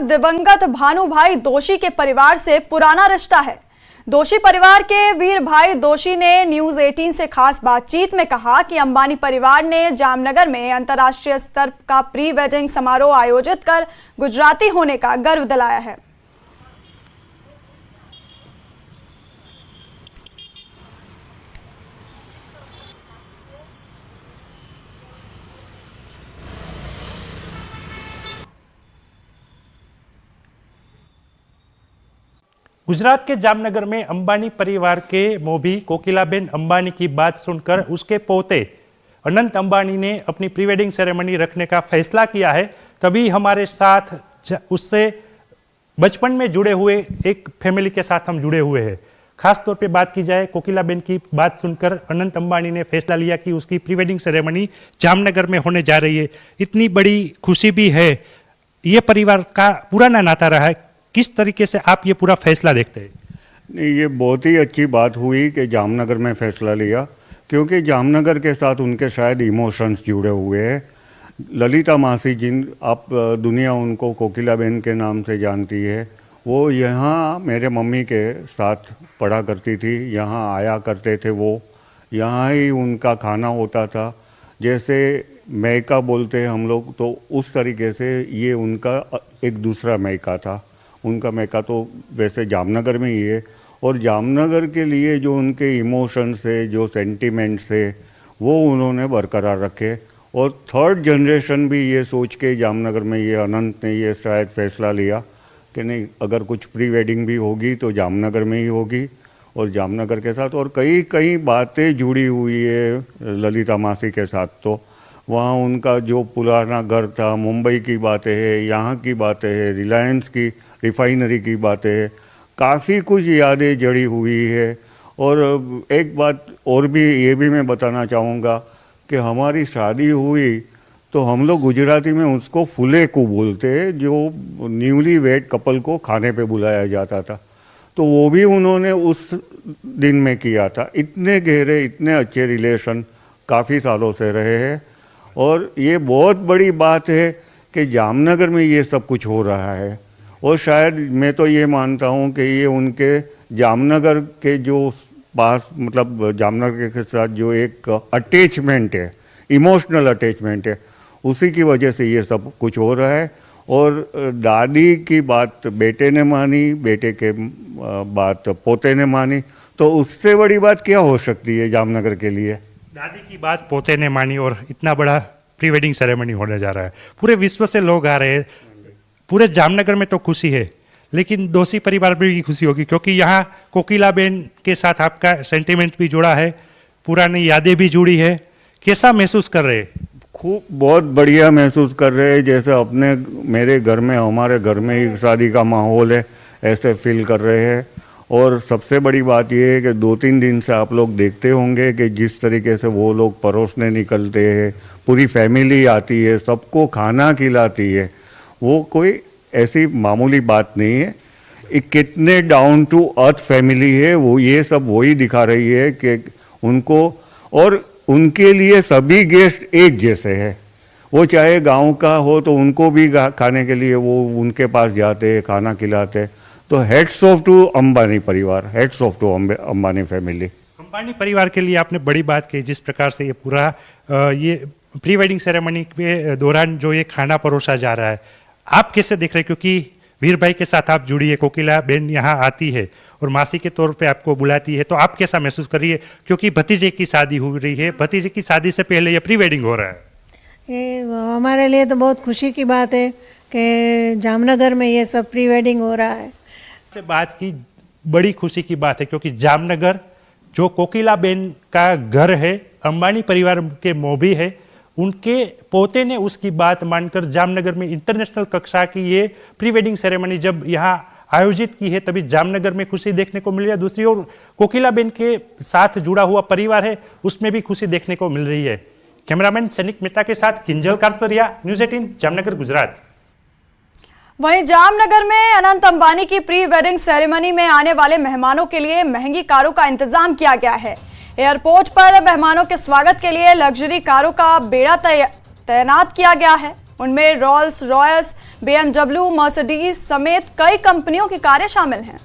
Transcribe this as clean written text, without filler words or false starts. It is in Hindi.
दिवंगत भानुभाई दोशी के परिवार से पुराना रिश्ता है। दोशी परिवार के वीर भाई दोशी ने न्यूज 18 से खास बातचीत में कहा कि अंबानी परिवार ने जामनगर में अंतर्राष्ट्रीय स्तर का प्री वेडिंग समारोह आयोजित कर गुजराती होने का गर्व दिलाया है। गुजरात के जामनगर में अंबानी परिवार के मोभी कोकिलाबेन अंबानी की बात सुनकर उसके पोते अनंत अंबानी ने अपनी प्री वेडिंग सेरेमनी रखने का फैसला किया है। तभी हमारे साथ उससे बचपन में जुड़े हुए एक फैमिली के साथ हम जुड़े हुए हैं। खास तौर पे बात की जाए कोकिलाबेन की बात सुनकर अनंत अंबानी ने फैसला लिया कि उसकी प्री वेडिंग सेरेमनी जामनगर में होने जा रही है। इतनी बड़ी खुशी भी है। ये परिवार का पुराना नाता रहा है। किस तरीके से आप ये पूरा फैसला देखते हैं? नहीं, ये बहुत ही अच्छी बात हुई कि जामनगर में फैसला लिया, क्योंकि जामनगर के साथ उनके शायद इमोशंस जुड़े हुए हैं। ललिता मासी जिन आप दुनिया उनको कोकिलाबेन के नाम से जानती है, वो यहाँ मेरे मम्मी के साथ पढ़ा करती थी, यहाँ आया करते थे। वो यहाँ ही उनका खाना होता था। जैसे मैका बोलते हैं हम लोग, तो उस तरीके से ये उनका एक दूसरा मैका था। उनका मैका तो वैसे जामनगर में ही है, और जामनगर के लिए जो उनके इमोशंस है, जो सेंटिमेंट्स है, वो उन्होंने बरकरार रखे। और थर्ड जनरेशन भी ये सोच के जामनगर में ये अनंत ने ये शायद फैसला लिया कि नहीं, अगर कुछ प्री वेडिंग भी होगी तो जामनगर में ही होगी, और जामनगर के साथ और कई कई बातें जुड़ी हुई है ललिता मासी के साथ। तो वहाँ उनका जो पुराना घर था, मुंबई की बातें हैं, यहाँ की बातें हैं, रिलायंस की रिफाइनरी की बातें हैं, काफ़ी कुछ यादें जड़ी हुई है। और एक बात और भी ये भी मैं बताना चाहूँगा कि हमारी शादी हुई तो हम लोग गुजराती में उसको फुले को बोलते हैं, जो न्यूली वेड कपल को खाने पे बुलाया जाता था। तो वो भी उन्होंने उस दिन में किया था। इतने गहरे, इतने अच्छे रिलेशन काफ़ी सालों से रहे हैं। और ये बहुत बड़ी बात है कि जामनगर में ये सब कुछ हो रहा है। और शायद मैं तो ये मानता हूँ कि ये उनके जामनगर के जो पास, मतलब जामनगर के साथ जो एक अटैचमेंट है, इमोशनल अटैचमेंट है, उसी की वजह से ये सब कुछ हो रहा है। और दादी की बात बेटे ने मानी, बेटे के बात पोते ने मानी, तो उससे बड़ी बात क्या हो सकती है जामनगर के लिए? दादी की बात पोते ने मानी और इतना बड़ा प्री वेडिंग सेरेमनी होने जा रहा है। पूरे विश्व से लोग आ रहे हैं। पूरे जामनगर में तो खुशी है, लेकिन दोशी परिवार में भी खुशी होगी, क्योंकि यहाँ कोकिलाबेन के साथ आपका सेंटिमेंट भी जुड़ा है, पुरानी यादें भी जुड़ी है। कैसा महसूस कर रहे हैं? खूब, बहुत बढ़िया महसूस कर रहे हैं। जैसे अपने मेरे घर में, हमारे घर में ही शादी का माहौल है, ऐसे फील कर रहे हैं। और सबसे बड़ी बात यह है कि 2-3 दिन से आप लोग देखते होंगे कि जिस तरीके से वो लोग परोसने निकलते हैं, पूरी फैमिली आती है, सबको खाना खिलाती है। वो कोई ऐसी मामूली बात नहीं है। एक कितने डाउन टू अर्थ फैमिली है वो, ये सब वही दिखा रही है कि उनको, और उनके लिए सभी गेस्ट एक जैसे हैं। वो चाहे गांव का हो तो उनको भी खाने के लिए वो उनके पास जाते हैं, खाना खिलाते हैं। तो हेड्स ऑफ टू अंबानी परिवार, heads off to Ambani family. Ambani परिवार के लिए आपने बड़ी बात कही, जिस प्रकार से ये पूरा ये प्री वेडिंग सेरेमनी के दौरान जो ये खाना परोसा जा रहा है, आप कैसे देख रहे हैं? क्योंकि वीर भाई के साथ आप जुड़ी है, कोकिलाबेन यहाँ आती है और मासी के तौर पे आपको बुलाती है, तो आप कैसा महसूस कर रही है? क्योंकि भतीजे की शादी हो रही है, भतीजे की शादी से पहले ये प्री वेडिंग हो रहा है। ये हमारे लिए तो बहुत खुशी की बात है कि जामनगर में ये सब प्री वेडिंग हो रहा है। से बात की बड़ी खुशी की बात है, क्योंकि जामनगर जो कोकिलाबेन का घर है, अंबानी परिवार के मोभी है, उनके पोते ने उसकी बात मानकर जामनगर में इंटरनेशनल कक्षा की ये प्री वेडिंग सेरेमनी जब यहाँ आयोजित की है, तभी जामनगर में खुशी देखने को मिल रही है। दूसरी ओर कोकिलाबेन के साथ जुड़ा हुआ परिवार है, उसमें भी खुशी देखने को मिल रही है। कैमरामैन सैनिक मेहता के साथ किंजल कारसरिया, न्यूज 18 जामनगर गुजरात। वहीं जामनगर में अनंत अंबानी की प्री वेडिंग सेरेमनी में आने वाले मेहमानों के लिए महंगी कारों का इंतजाम किया गया है। एयरपोर्ट पर मेहमानों के स्वागत के लिए लग्जरी कारों का बेड़ा तैनात किया गया है। उनमें रोल्स रॉयस, BMW, मर्सिडीज समेत कई कंपनियों की कारें शामिल हैं।